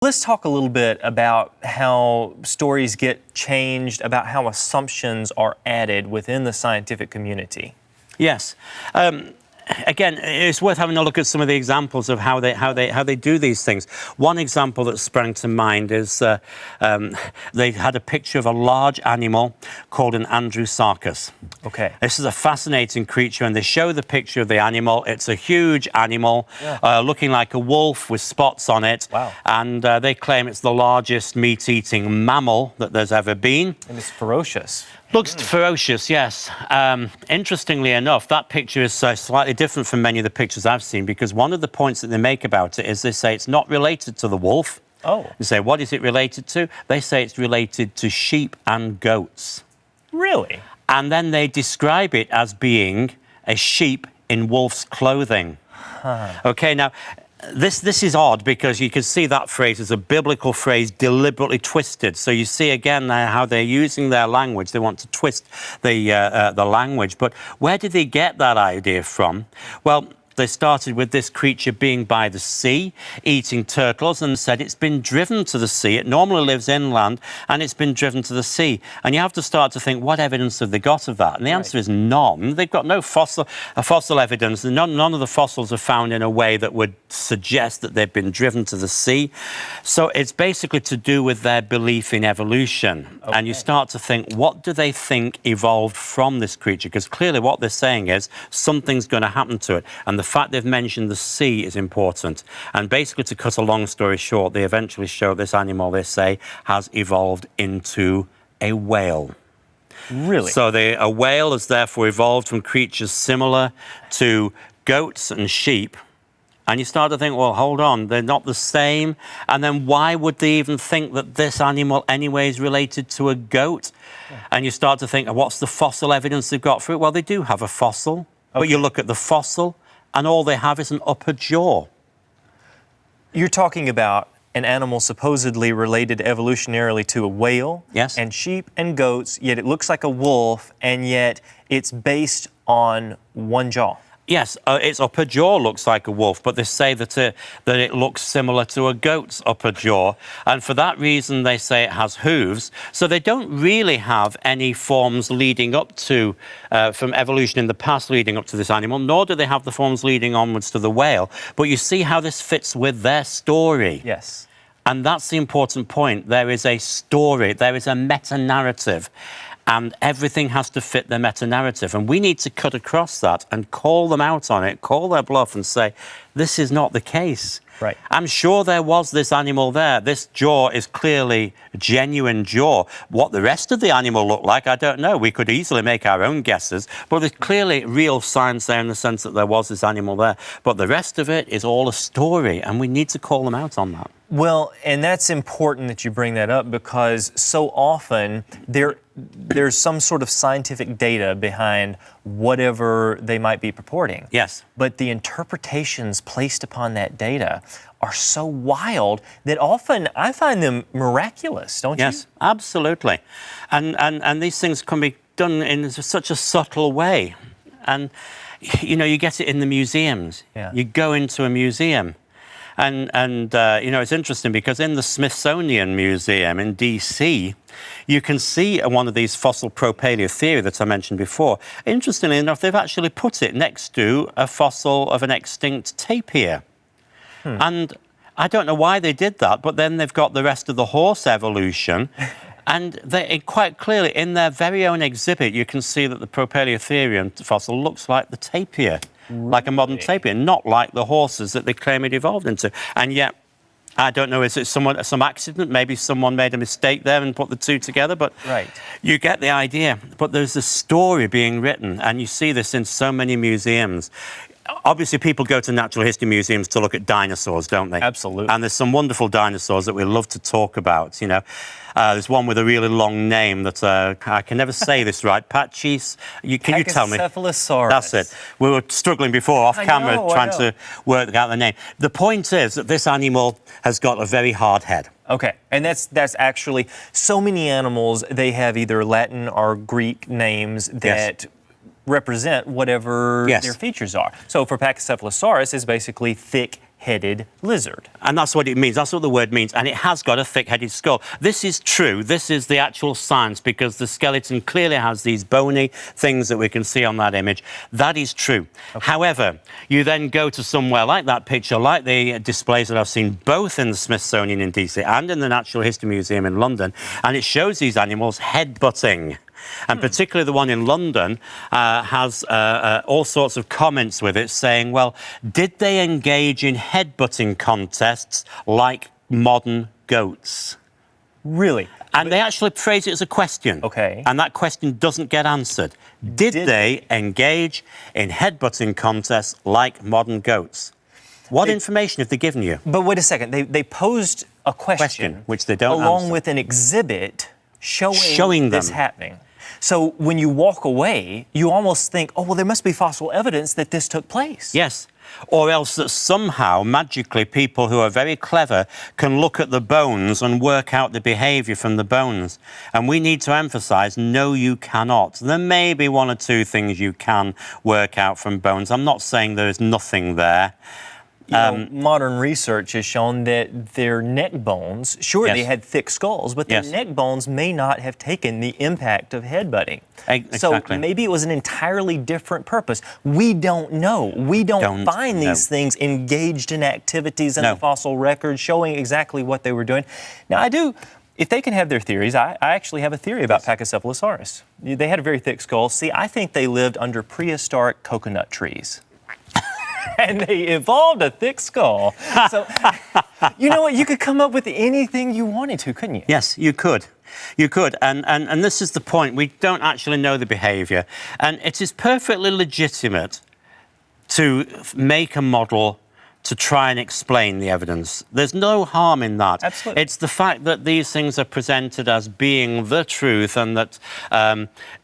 Let's talk a little bit about how stories get changed, about how assumptions are added within the scientific community. Yes. Again, it's worth having a look at some of the examples of how they do these things. One example that sprang to mind is they had a picture of a large animal called an andrewsarchus. Okay. This is a fascinating creature, and they show the picture of the animal. It's a huge animal, looking like a wolf with spots on it. Wow. And they claim it's the largest meat-eating mammal that there's ever been. And it's ferocious. Looks ferocious, yes. Interestingly enough, that picture is slightly different from many of the pictures I've seen, because one of the points that they make about it is they say it's not related to the wolf. Oh. You say, what is it related to? They say it's related to sheep and goats. Really? And then they describe it as being a sheep in wolf's clothing. Okay, now, this is odd, because you can see that phrase as a biblical phrase deliberately twisted. So you see again how they're using their language. They want to twist the language. But where did they get that idea from? Well, they started with this creature being by the sea, eating turtles, and said it's been driven to the sea. It normally lives inland, and it's been driven to the sea. And you have to start to think, what evidence have they got of that? And the answer is none. They've got no fossil evidence. None of the fossils are found in a way that would suggest that they've been driven to the sea. So it's basically to do with their belief in evolution. Okay. And you start to think, what do they think evolved from this creature? Because clearly what they're saying is something's going to happen to it. And the fact they've mentioned the sea is important. And basically, to cut a long story short, they eventually show this animal, they say, has evolved into a whale. Really? So a whale has therefore evolved from creatures similar to goats and sheep. And you start to think, well, hold on, they're not the same. And then why would they even think that this animal anyway is related to a goat? And you start to think, what's the fossil evidence they've got for it? Well, they do have a fossil. Okay. But you look at the fossil, and all they have is an upper jaw. You're talking about an animal supposedly related evolutionarily to a whale, yes, and sheep and goats, yet it looks like a wolf, and yet it's based on one jaw. Yes, its upper jaw looks like a wolf, but they say that it looks similar to a goat's upper jaw. And for that reason, they say it has hooves. So they don't really have any forms leading up to, from evolution in the past leading up to this animal, nor do they have the forms leading onwards to the whale. But you see how this fits with their story. Yes. And that's the important point. There is a story, there is a meta-narrative. And everything has to fit their meta-narrative. And we need to cut across that and call them out on it, call their bluff and say, this is not the case. Right. I'm sure there was this animal there. This jaw is clearly a genuine jaw. What the rest of the animal looked like, I don't know. We could easily make our own guesses. But there's clearly real signs there in the sense that there was this animal there. But the rest of it is all a story, and we need to call them out on that. Well, and that's important that you bring that up, because so often there's some sort of scientific data behind whatever they might be purporting. Yes. But the interpretations placed upon that data are so wild that often I find them miraculous, don't you? Yes, absolutely. And these things can be done in such a subtle way. And, you know, you get it in the museums. Yeah. You go into a museum. And you know, it's interesting because in the Smithsonian Museum in D.C., you can see one of these fossil propaleotheria that I mentioned before. Interestingly enough, they've actually put it next to a fossil of an extinct tapir. And I don't know why they did that, but then they've got the rest of the horse evolution. And quite clearly, in their very own exhibit, you can see that the propaleotherian fossil looks like the tapir. Like a modern tapir, not like the horses that they claim it evolved into. And yet, I don't know, is it some accident? Maybe someone made a mistake there and put the two together, but you get the idea. But there's a story being written, and you see this in so many museums. Obviously, people go to natural history museums to look at dinosaurs, don't they? Absolutely. And there's some wonderful dinosaurs that we love to talk about, you know. There's one with a really long name that I can never say this right. Can you tell me? Pachycephalosaurus. That's it. We were struggling before off camera trying to work out the name. The point is that this animal has got a very hard head. Okay, and that's actually so many animals. They have either Latin or Greek names that represent whatever their features are. So for Pachycephalosaurus, it's basically thick thick-headed lizard. And that's what it means. That's what the word means. And it has got a thick-headed skull. This is true. This is the actual science, because the skeleton clearly has these bony things that we can see on that image. That is true. Okay. However, you then go to somewhere like that picture, like the displays that I've seen both in the Smithsonian in DC and in the Natural History Museum in London, and it shows these animals headbutting. And particularly the one in London has all sorts of comments with it saying, well, did they engage in headbutting contests like modern goats? Really? And they actually phrase it as a question. Okay. And that question doesn't get answered. Did they engage in headbutting contests like modern goats? What information have they given you? But wait a second. They posed a question which they don't along answer. with an exhibit showing this happening. So when you walk away, you almost think, oh, well, there must be fossil evidence that this took place. Yes. Or else that somehow, magically, people who are very clever can look at the bones and work out the behaviour from the bones. And we need to emphasise, no, you cannot. There may be one or two things you can work out from bones. I'm not saying there is nothing there. You know, modern research has shown that their neck bones, sure, Yes. they had thick skulls, but their Yes. neck bones may not have taken the impact of headbutting. Exactly. So maybe it was an entirely different purpose. We don't know. We don't find these things engaged in activities in the fossil record showing exactly what they were doing. Now, if they can have their theories, I actually have a theory about Pachycephalosaurus. They had a very thick skull. See, I think they lived under prehistoric coconut trees. And they evolved a thick skull. So, you know what? You could come up with anything you wanted to, couldn't you? Yes, you could. You could. And this is the point. We don't actually know the behaviour. And it is perfectly legitimate to make a model to try and explain the evidence. There's no harm in that. Absolutely. It's the fact that these things are presented as being the truth, and that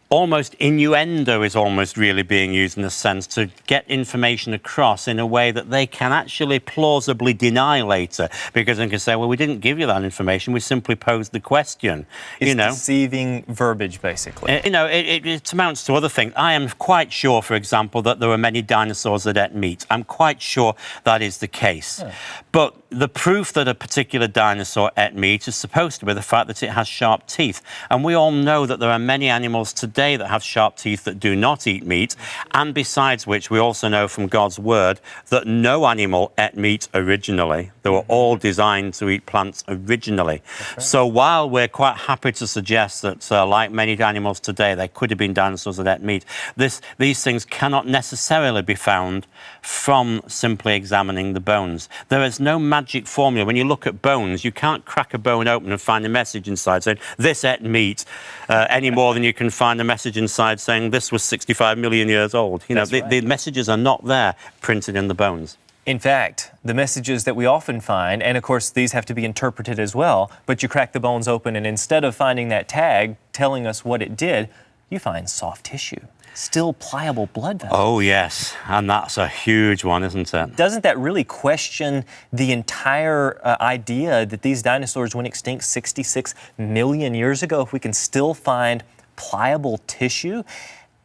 almost innuendo is almost really being used in a sense to get information across in a way that they can actually plausibly deny later, because they can say, well, we didn't give you that information, we simply posed the question. It's deceiving verbiage, basically. It amounts to other things. I am quite sure, for example, that there were many dinosaurs that ate meat. I'm quite sure that is the case. Yeah. But the proof that a particular dinosaur ate meat is supposed to be the fact that it has sharp teeth. And we all know that there are many animals today that have sharp teeth that do not eat meat. And besides which, we also know from God's word that no animal ate meat originally. They were all designed to eat plants originally. Right. So while we're quite happy to suggest that, like many animals today, there could have been dinosaurs that ate meat, these things cannot necessarily be found from simply examining the bones. There is no magic formula. When you look at bones, you can't crack a bone open and find a message inside saying, this ate meat, any more than you can find a message inside saying, this was 65 million years old. The messages are not there printed in the bones. In fact, the messages that we often find, and of course these have to be interpreted as well, but you crack the bones open and instead of finding that tag telling us what it did, you find soft tissue. Still pliable blood vessels. Oh, yes. And that's a huge one, isn't it? Doesn't that really question the entire idea that these dinosaurs went extinct 66 million years ago if we can still find pliable tissue?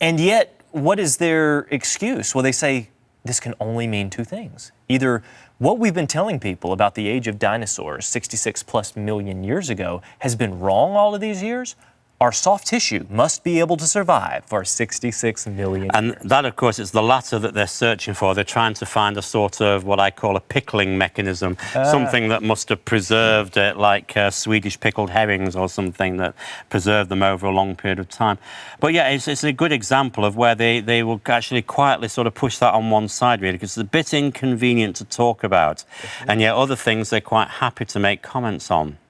And yet, what is their excuse? Well, they say this can only mean two things. Either what we've been telling people about the age of dinosaurs 66 plus million years ago has been wrong all of these years, our soft tissue must be able to survive for 66 million years. And that, of course, is the latter that they're searching for. They're trying to find a sort of what I call a pickling mechanism, something that must have preserved it, like Swedish pickled herrings or something that preserved them over a long period of time. But yeah, it's a good example of where they will actually quietly sort of push that on one side, really, because it's a bit inconvenient to talk about. And yet other things they're quite happy to make comments on.